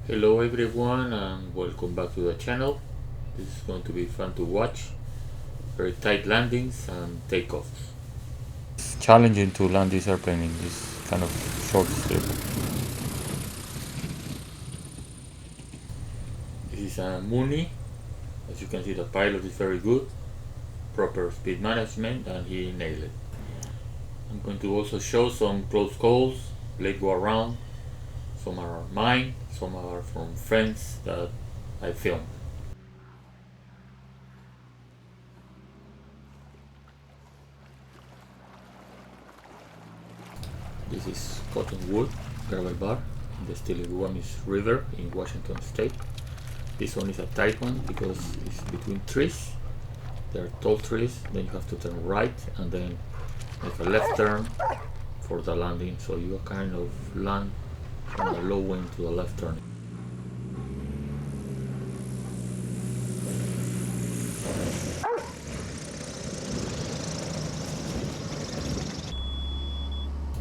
Hello everyone and welcome back to the channel. This is going to be fun to watch. Very tight landings and takeoffs. It's challenging to land this airplane in this kind of short strip. This is a Mooney. As you can see, the pilot is very good. Proper speed management and he nailed it. I'm going to also show some close calls, blade go around. Some are mine, some are from friends that I filmed. This is Cottonwood gravel bar in the Stiligwamish River in Washington State. This one is a tight one because it's between trees. There are tall trees, then you have to turn right and then make a left turn for the landing, so you kind of land on a low wind to the left turn.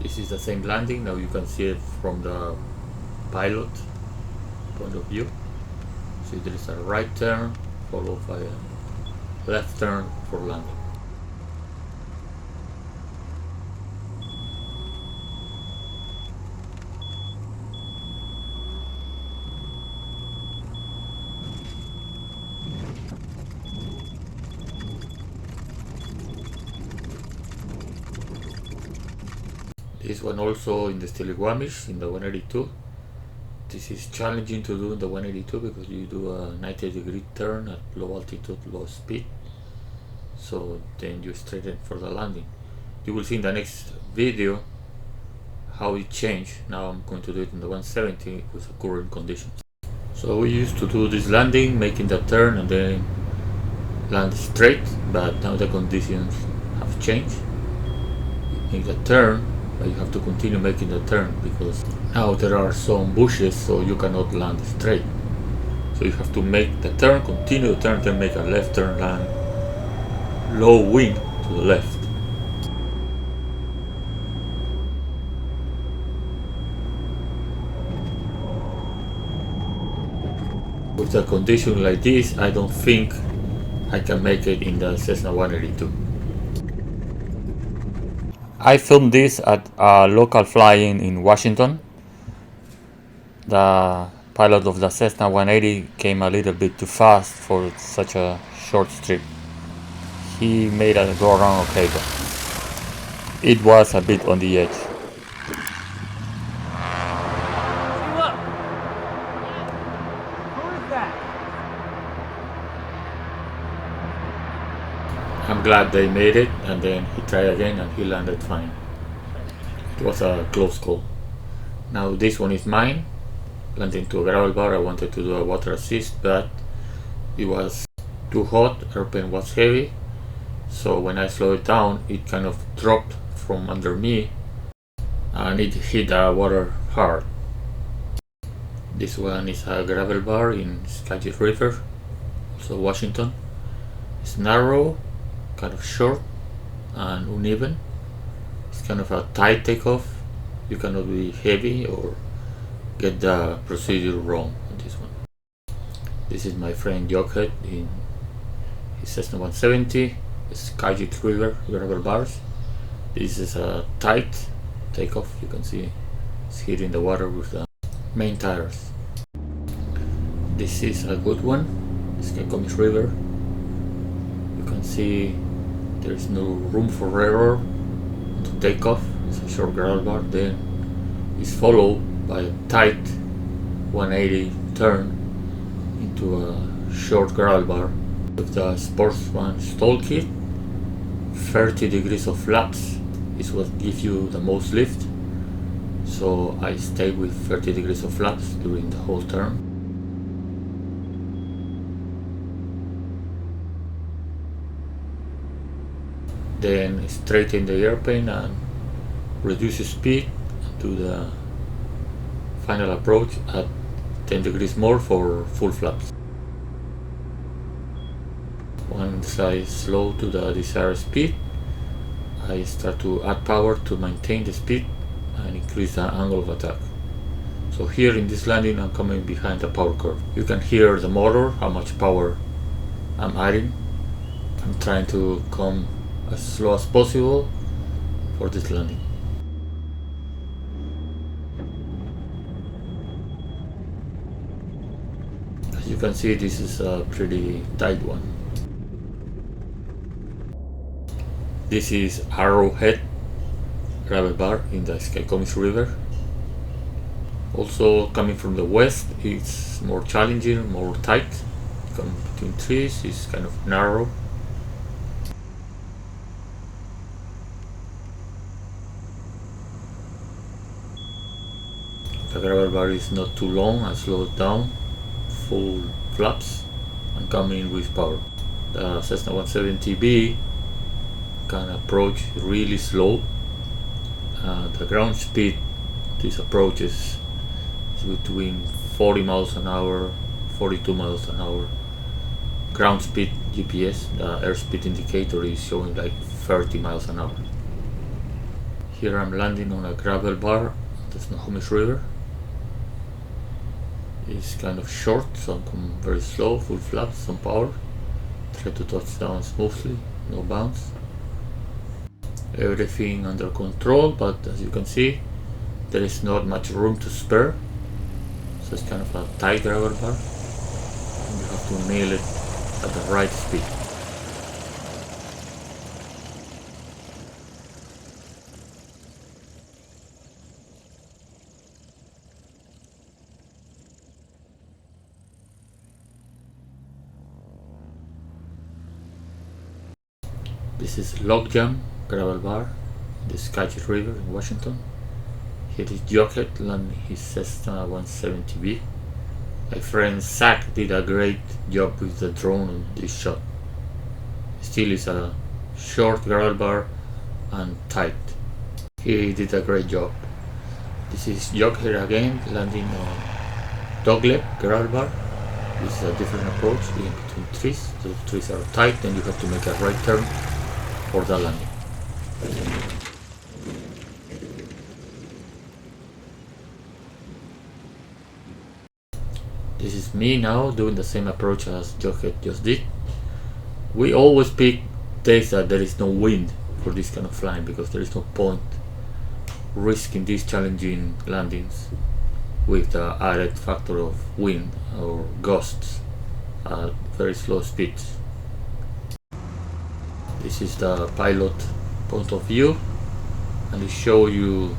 This is the same landing. Now you can see it from the pilot point of view. See, there is a right turn followed by a left turn for landing. This one also in the Stiligwamish in the 182. This is challenging to do in the 182 because you do a 90-degree turn at low altitude, low speed. So then you straighten for the landing. You will see in the next video how it changed. Now I'm going to do it in the 170 with the current conditions. So we used to do this landing, making the turn and then land straight, but now the conditions have changed. You make the turn, but you have to continue making the turn because now there are some bushes, so you cannot land straight. So you have to make the turn, continue the turn, then make a left turn, land low wind to the left. With a condition like this, I don't think I can make it in the Cessna 182. I filmed this at a local fly-in in Washington. The pilot of the Cessna 180 came a little bit too fast for such a short strip. He made a go around okay, but it was a bit on the edge. I'm glad they made it, and then he tried again and he landed fine. It was a close call. Now this one is mine. Landing to a gravel bar. I wanted to do a water assist, but it was too hot, airplane was heavy, so when I slowed it down it kind of dropped from under me and it hit the water hard. This one is a gravel bar in Skagit River, also Washington. It's narrow, kind of short and uneven. It's kind of a tight takeoff. You cannot be heavy or get the procedure wrong on this one. This is my friend Jughead in his Cessna 170, Skagit River gravel bars. This is a tight takeoff. You can see it's hitting the water with the main tires. This is a good one, Skagit River. You can see there is no room for error to take off. It's a short gravel bar, then it's followed by a tight 180 turn into a short gravel bar. With the Sportsman stall kit, 30 degrees of flaps is what gives you the most lift, so I stayed with 30 degrees of flaps during the whole turn. Then straighten the airplane and reduce speed to the final approach at 10 degrees more for full flaps. Once I slow to the desired speed, I start to add power to maintain the speed and increase the angle of attack. So here in this landing I'm coming behind the power curve. You can hear the motor, how much power I'm adding. I'm trying to come as slow as possible for this landing. As you can see, this is a pretty tight one. This is Arrowhead gravel bar in the Skycomics River. Also coming from the west, it's more challenging, more tight. Coming between trees, it's kind of narrow. The gravel bar is not too long, I slow it down, full flaps, and coming with power. The Cessna 170B can approach really slow. The ground speed this approach is between 40 miles an hour, 42 miles an hour. Ground speed GPS, the airspeed indicator is showing like 30 miles an hour. Here I'm landing on a gravel bar on the Snohomish River. It's kind of short, so I'm coming very slow, full flaps, some power. Try to touch down smoothly, no bounce. Everything under control, but as you can see, there is not much room to spare. So it's kind of a tight gravel bar, and you have to nail it at the right speed. This is Logjam gravel bar, the Skagit River in Washington. Here is Jocket landing his Cessna 170B. My friend Zach did a great job with the drone on this shot. Still is a short gravel bar and tight. He did a great job. This is Jocket again landing on Dogleg gravel bar. This is a different approach, in between trees. The trees are tight and you have to make a right turn for the landing. This is me now doing the same approach as Jocket just did. We always pick days that there is no wind for this kind of flying, because there is no point risking these challenging landings with the added factor of wind or gusts at very slow speeds. This is the pilot point of view, and it shows you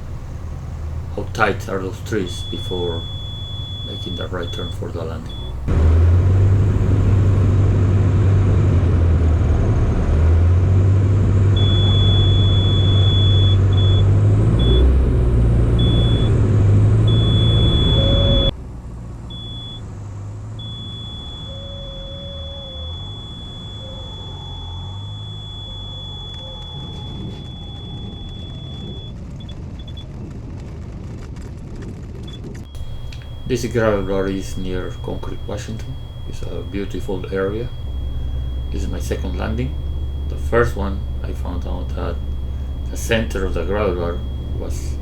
how tight are those trees before making the right turn for the landing. This gravel bar is near Concrete, Washington. It's a beautiful area. This is my second landing. The first one, I found out that the center of the gravel bar was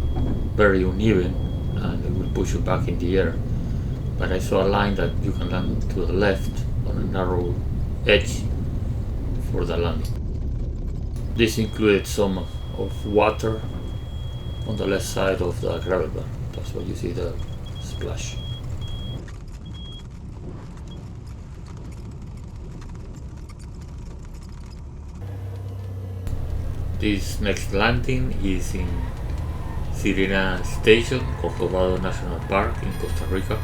very uneven and it will push you back in the air. But I saw a line that you can land to the left on a narrow edge for the landing. This included some of water on the left side of the gravel bar. That's why you see the splash. This next landing is in Sirena Station, Corcovado National Park in Costa Rica.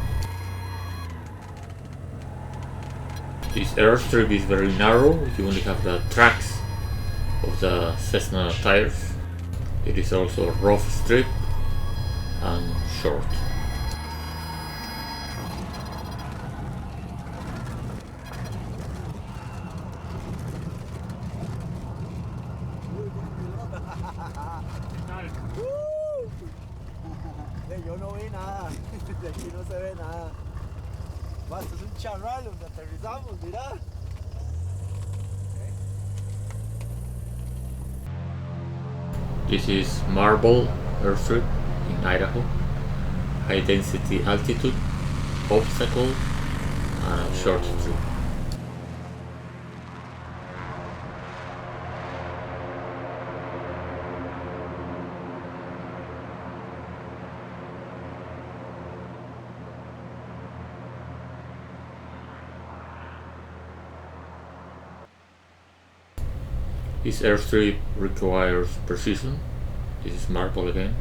This airstrip is very narrow. You only have the tracks of the Cessna tires. It is also a rough strip and short. Yo no vi nada, de aquí no se ve nada. Esto es un charral donde aterrizamos, mira. This is Marble Airstrip in Idaho. high density altitude, obstacle, and a short trip. This airstrip requires precision. This is marble again.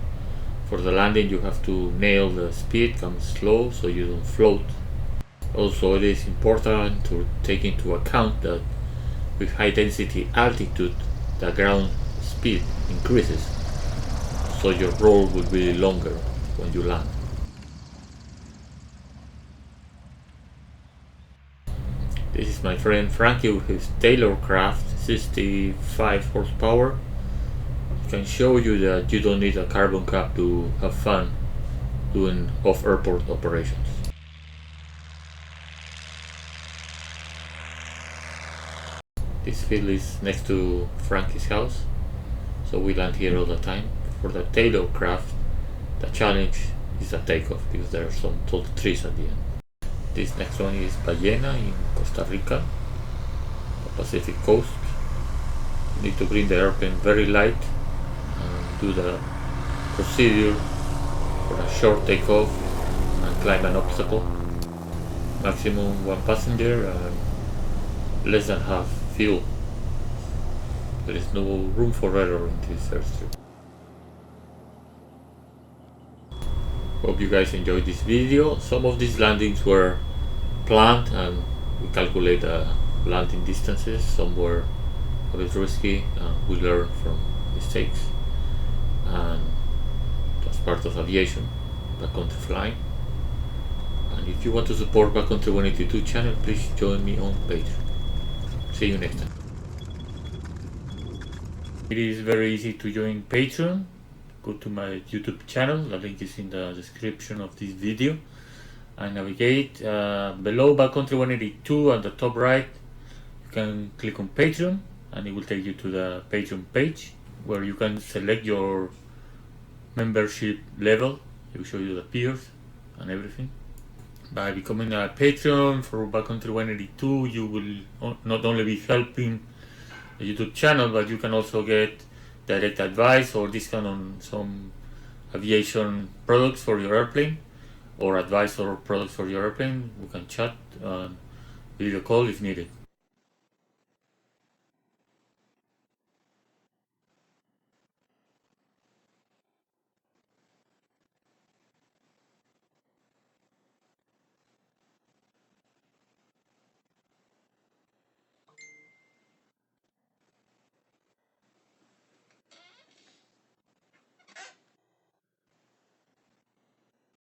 For the landing you have to nail the speed, come slow so you don't float. Also, it is important to take into account that with high density altitude the ground speed increases, so your roll will be longer when you land. This is my friend Frankie with his Taylorcraft 65 horsepower. It can show you that you don't need a carbon cap to have fun doing off-airport operations. This field is next to Frankie's house, so we land here all the time. For the Taylorcraft, the challenge is the takeoff because there are some tall trees at the end. This next one is Ballena in Costa Rica, the Pacific coast. You need to bring the airplane very light and do the procedure for a short takeoff and climb an obstacle. Maximum 1 passenger and less than half fuel. There is no room for error in this airstrip. Hope you guys enjoyed this video. Some of these landings were planned and we calculate the landing distances. Some were a bit risky and we learn from mistakes, and that's part of aviation, backcountry flying. And if you want to support Backcountry 182 channel, please join me on Patreon. See you next time. It is very easy to join Patreon. Go to my YouTube channel, the link is in the description of this video, and navigate below Backcountry 182 at the top right. You can click on Patreon and it will take you to the Patreon page where you can select your membership level. It will show you the tiers and everything. By becoming a Patreon for Backcountry 182, you will not only be helping the YouTube channel, but you can also get direct advice or discount on some aviation products for your airplane, or advice or products for your airplane. We can chat and video call if needed.